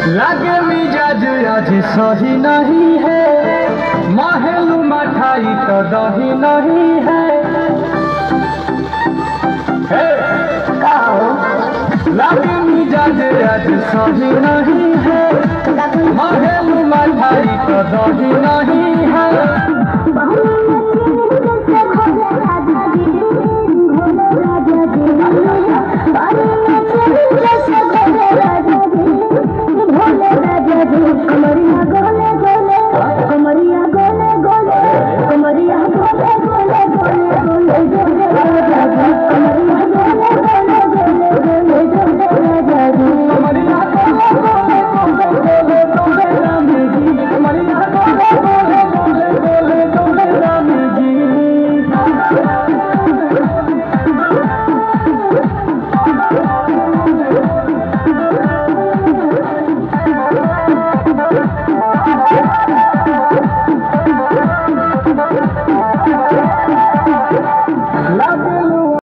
लागे मिजाज आज सही नहीं है, महलू मठाई तो दही नहीं है। लागे मिजाज आज सही नहीं है, महलू मठाई तो दही नहीं है। कमरिया गोले गोले कमरिया गोले गोले कमरिया गोले गोले गोले गोले राजा जी कमरिया गोले गोले गोले गोले राजा जी कमरिया गोले गोले गोले गोले राम जी, कमरिया गोले गोले गोले गोले गोले राम जी।